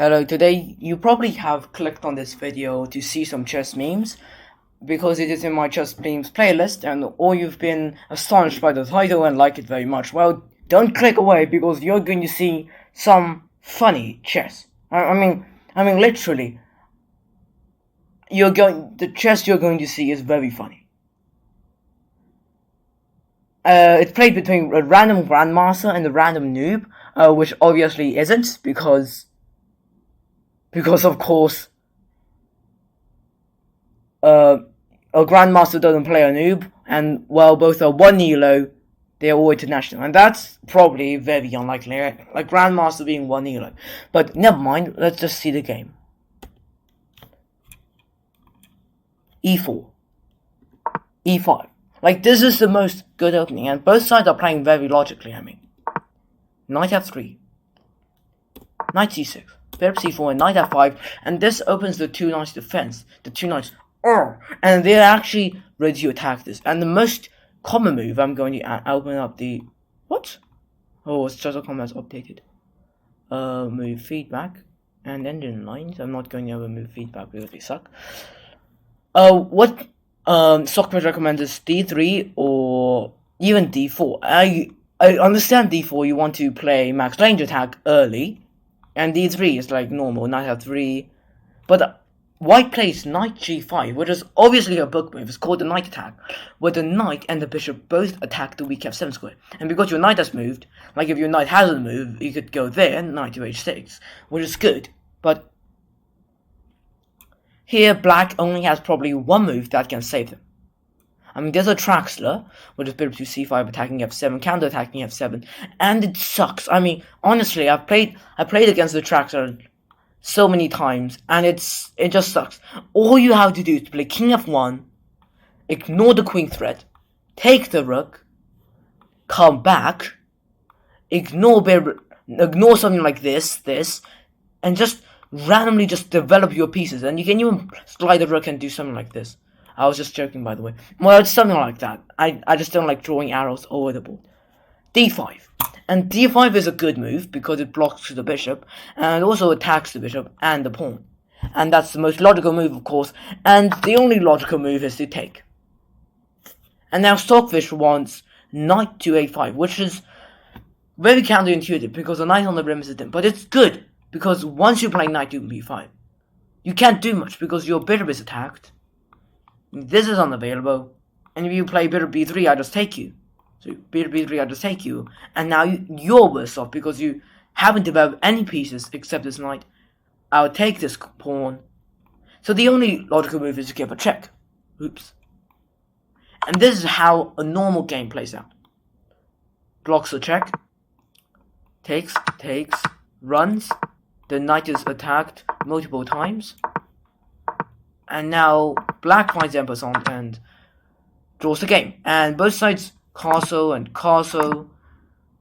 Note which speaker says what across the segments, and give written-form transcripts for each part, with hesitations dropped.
Speaker 1: Hello, today you probably have clicked on this video to see some chess memes because it is in my chess memes playlist or you've been astonished by the title and like it very much. Well, don't click away because you're going to see some funny chess. I mean literally, the chess you're going to see is very funny. It's played between a random grandmaster and a random noob, which obviously isn't because of course a grandmaster doesn't play a noob, and while both are one elo, they're all international, and that's probably very unlikely, like grandmaster being one elo. But never mind, let's just see the game. E4, E5. Like, this is the most good opening, and both sides are playing very logically. Knight f3, knight c6, bishop c4, and knight f5, and this opens the two knights defense. The two knights, and they're actually ready to attack this. And the most common move, I'm going to open up the what? Oh, Stressor Combat's updated. Move feedback and engine lines. I'm not going to ever move feedback because they suck. What Stockbridge recommends is d3 or even d4. I understand d4, you want to play max range attack early, and d3 is like normal, knight f3. But white plays knight g5, which is obviously a book move. It's called the knight attack, where the knight and the bishop both attack the weak f7 square. And because your knight has moved, like if your knight hasn't moved, you could go there, knight to h6, which is good. But here, black only has probably one move that can save them. I mean, there's a Traxler, which is bishop to c5, attacking f7, counter-attacking f7, and it sucks. I mean, honestly, I played against the Traxler so many times, and it just sucks. All you have to do is play king f1, ignore the queen threat, take the rook, come back, ignore something like this, and just randomly just develop your pieces, and you can even slide the rook and do something like this. I was just joking, by the way. Well, it's something like that. I just don't like drawing arrows over the board. d5. And d5 is a good move because it blocks the bishop and also attacks the bishop and the pawn. And that's the most logical move, of course. And the only logical move is to take. And now Stockfish wants knight to a5, which is very counterintuitive because the knight on the rim is a dim. But it's good because once you play knight to b5, you can't do much because your bishop is attacked. This is unavailable, and if you play bishop b3, I just take you. So bishop b3, I just take you, and now you're worse off because you haven't developed any pieces except this knight. I'll take this pawn. So the only logical move is to give a check. Oops. And this is how a normal game plays out. Blocks the check, takes, runs. The knight is attacked multiple times. And now black finds en passant and draws the game. And both sides castle and castle.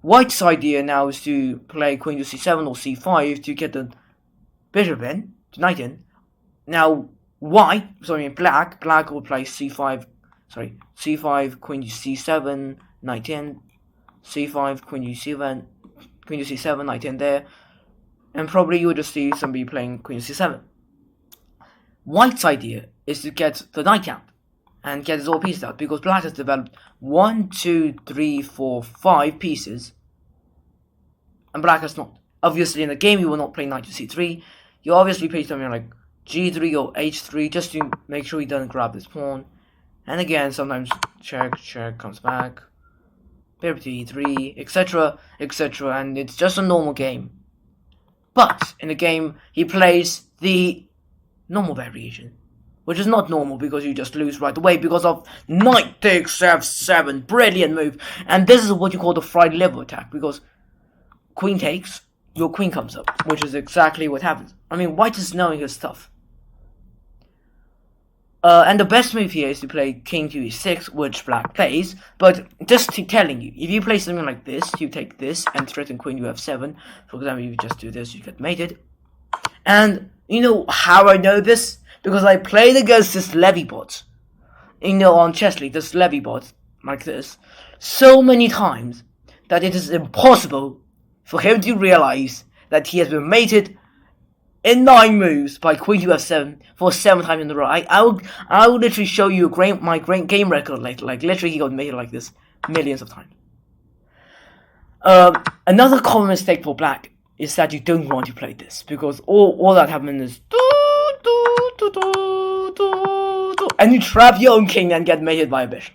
Speaker 1: White's idea now is to play queen to c7 or c5 to get the bishop in, the knight in. Now black will play c5, queen to c7, knight in, c5, queen to c7, knight in there. And probably you would just see somebody playing queen to c7. White's idea is to get the knight out and get his all pieces out because black has developed 1, 2, 3, 4, 5 pieces and black has not. Obviously, in the game, you will not play knight to c3. You obviously play something like g3 or h3 just to make sure he doesn't grab this pawn. And again, sometimes check, comes back, bishop to e3, etc., and it's just a normal game. But in the game, he plays the normal variation, which is not normal because you just lose right away because of knight takes f7, brilliant move. And this is what you call the fried liver attack because queen takes, your queen comes up, which is exactly what happens. I mean, white is knowing his stuff. And the best move here is to play king to e6, which black plays, but just telling you, if you play something like this, you take this and threaten queen to f7. For example, if you just do this, you get mated. And you know how I know this? Because I played against this Levy bot. On Chess League, this Levy bot, like this, so many times that it is impossible for him to realize that he has been mated in 9 moves by queen to f7 for 7 times in a row. I will literally show you my great game record later. Like literally, he got made like this millions of times. Another common mistake for black is that you don't want to play this because all that happens is and you trap your own king and get mated by a bishop.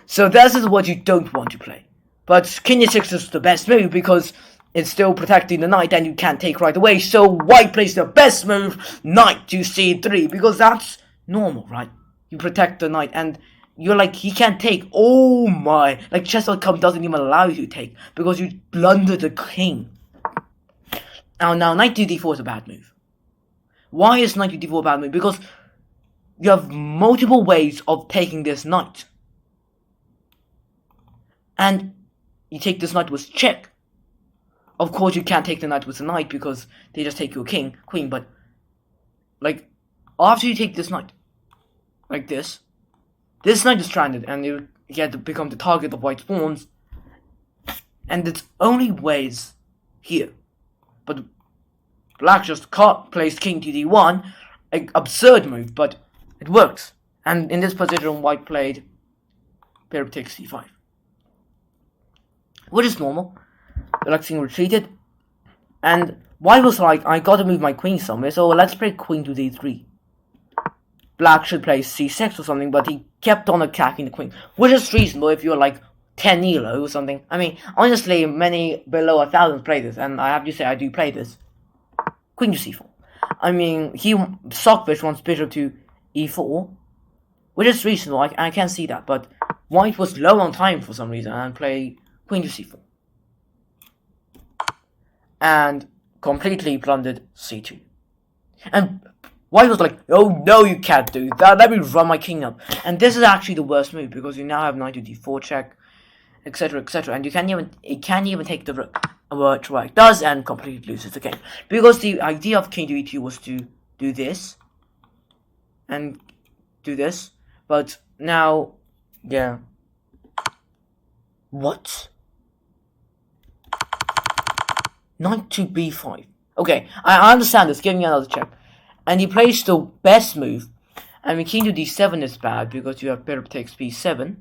Speaker 1: So this is what you don't want to play. But king e6 is the best move because it's still protecting the knight and you can't take right away. So white plays the best move, knight to c3, because that's normal, right? You protect the knight and you're like, he can't take. Oh my, like chess.com doesn't even allow you to take because you blunder the king. Now knight to d4 is a bad move. Why is knight to d4 a bad move? Because you have multiple ways of taking this knight. And you take this knight with check. Of course, you can't take the knight with the knight because they just take your queen. But like, after you take this knight, like this knight is stranded, and you get to become the target of white's pawns. And it's only ways here, but black just plays king to d1, an absurd move, but it works. And in this position, white played bishop takes c5. Which is normal. The black king retreated, and white was like, I gotta move my queen somewhere, so let's play queen to d3. Black should play c6 or something, but he kept on attacking the queen, which is reasonable if you're like 10 elo or something. I mean, honestly, many below 1,000 play this, and I have to say I do play this. Queen to c4. I mean, Stockfish wants bishop to e4, which is reasonable, I can see that, but white was low on time for some reason and played queen to c4. And completely blundered c2. And white was like, oh no, you can't do that, let me run my king up. And this is actually the worst move because you now have knight to d4 check, etc, etc, and it can't even take the rook, which white does, and completely loses the game. Because the idea of king to e2 was to do this and do this, but now, yeah. What? Knight to b5. Okay, I understand this. Give me another check. And he plays the best move. I mean, king to d7 is bad because you have bishop takes b7.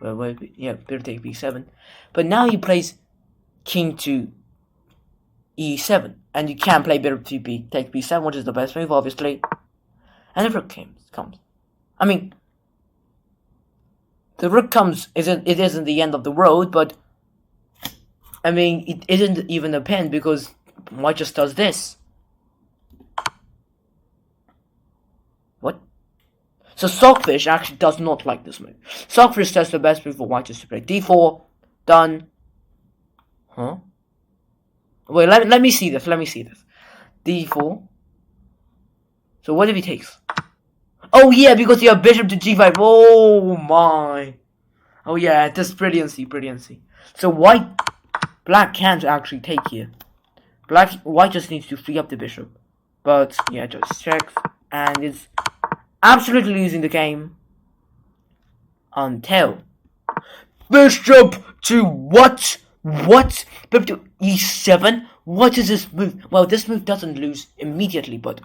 Speaker 1: Bishop takes b7. But now he plays king to e7. And you can't play bishop to take b7, which is the best move, obviously. And the rook comes. I mean, the rook comes. It isn't the end of the road, but I mean, it isn't even a pin because white just does this. What? So Stockfish actually does not like this move. Stockfish says the best move for white is to play d4. Done. Huh? Wait, let me see this. d4. So what if he takes? Oh yeah, because you have bishop to g5. Oh my. Oh yeah, this brilliancy. So black can't actually take here. White just needs to free up the bishop. But yeah, just checks and is absolutely losing the game until bishop to what? Bishop to e7? What is this move? Well, this move doesn't lose immediately, but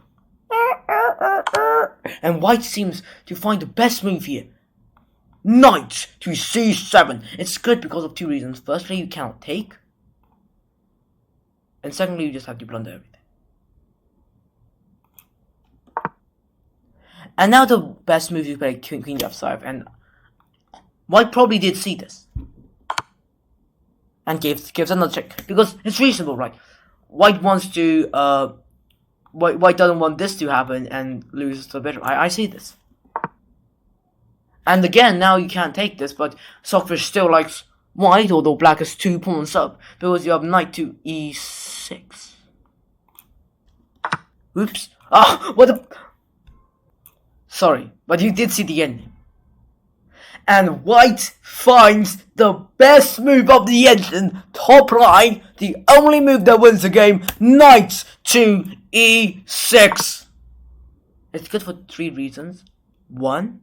Speaker 1: and white seems to find the best move here. Knight to c7. It's good because of two reasons. Firstly, you cannot take. And secondly, you just have to blunder everything. And now the best move you play, queen to f5. And white probably did see this. And gives another check. Because it's reasonable, right? White wants to, White doesn't want this to happen and loses the bishop. I see this. And again, now you can't take this, but Stockfish still likes white, although black is 2 pawns up, because you have knight to e6. Oops. Ah, what the... Sorry, but you did see the ending. And white finds the best move of the engine, top line, the only move that wins the game, knight to e6. It's good for 3 reasons. 1,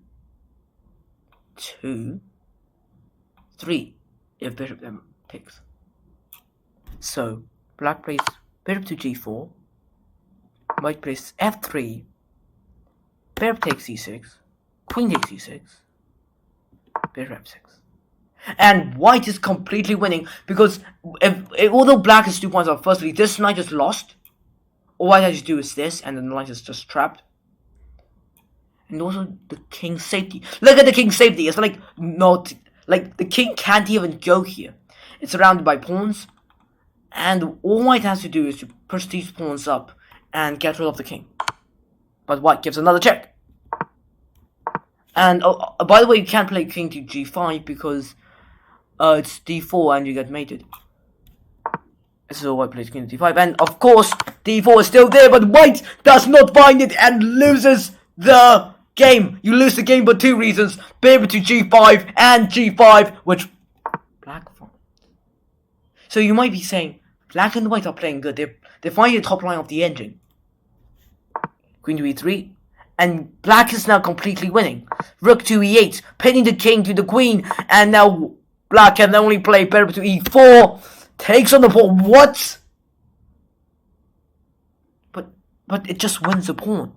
Speaker 1: 2, 3, if bishop then takes. So, black plays bishop to g4, white plays f3, pair takes e6, queen takes e6, pair f6. And white is completely winning because if although black is 2 points up, firstly, this knight is lost. All white has to do is this, and then the knight is just trapped. And also the king's safety. Look at the king's safety. It's like not like the king can't even go here. It's surrounded by pawns, and all white has to do is to push these pawns up and get rid of the king. But white gives another check. And by the way, you can't play king to g5 because it's d4 and you get mated. So white plays king to d5, and of course d4 is still there, but white does not find it and loses the game. You lose the game for 2 reasons: bishop to g5 and g5, which black finds. So you might be saying black and white are playing good. They're finding the top line of the engine. Queen to e3. And black is now completely winning. Rook to e8, pinning the king to the queen, and now black can only play bishop to e4, takes on the pawn. What? But it just wins the pawn.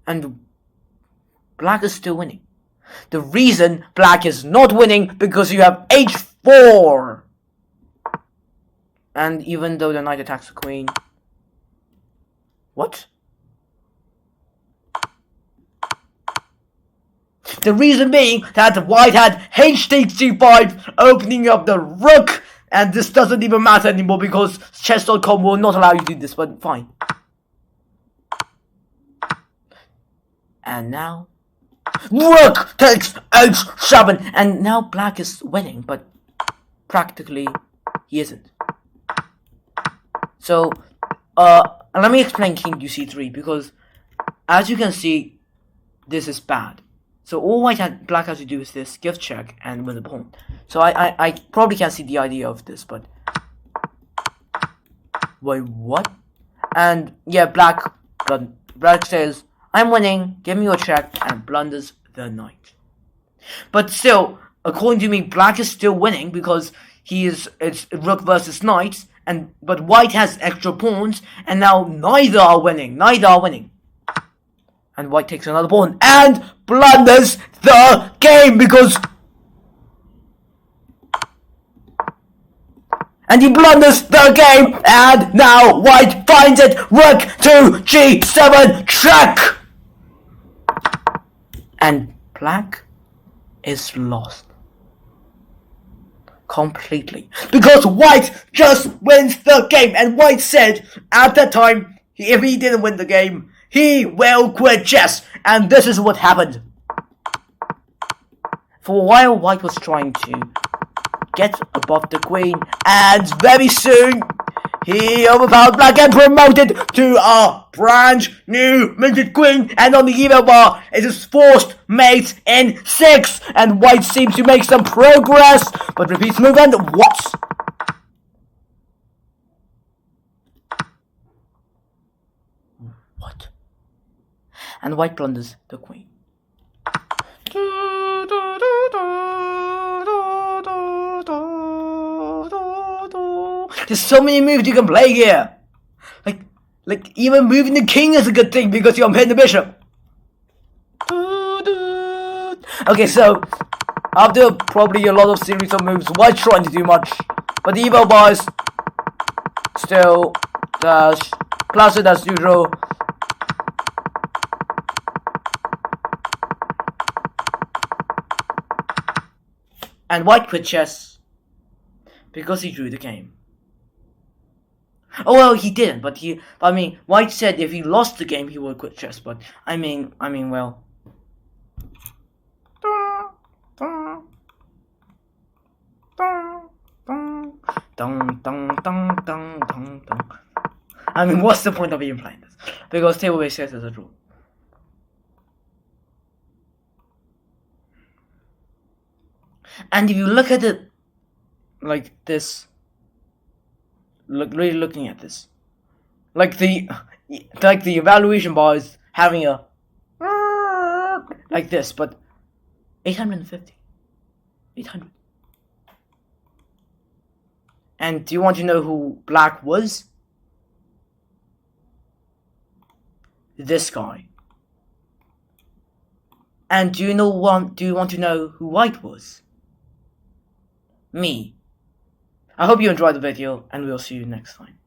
Speaker 1: And black is still winning. The reason black is not winning because you have h4. And even though the knight attacks the queen. What? The reason being that white had h takes g5, opening up the rook, and this doesn't even matter anymore because chess.com will not allow you to do this, but fine. And now, rook takes h7, and now black is winning, but practically he isn't. So, let me explain king to c3, because as you can see, this is bad. So all black has to do is this, give check, and win the pawn. So I probably can't see the idea of this, but wait, what? And yeah, black says, I'm winning, give me your check, and blunders the knight. But still, according to me, black is still winning because it's rook versus knight, but white has extra pawns, and now neither are winning. And white takes another pawn and blunders the game because... And he blunders the game, and now white finds it. Rook to g7, check! And black is lost. Completely. Because white just wins the game. And white said at that time, if he didn't win the game, he will quit chess. And this is what happened. For a while, white was trying to get above the queen, and very soon he overpowered black and promoted to a brand new minted queen. And on the email bar, it is forced mate in 6, and white seems to make some progress, but repeats movement. What? What? And white blunders the queen. There's so many moves you can play here. Like even moving the king is a good thing because you're hitting the bishop. Okay, so after probably a lot of series of moves, white's trying to do much, but the eval bar is still placid as usual. And white quit chess because he drew the game. Oh well, he didn't, but white said if he lost the game, he would quit chess. But I mean, well. I mean, what's the point of even playing this? Because table-based chess is a rule. And if you look at it like this, really looking at this, like the evaluation bar is having a like this, but 850. And do you want to know who black was? this guy. And do you want to know who white was? Me. I hope you enjoyed the video, and we'll see you next time.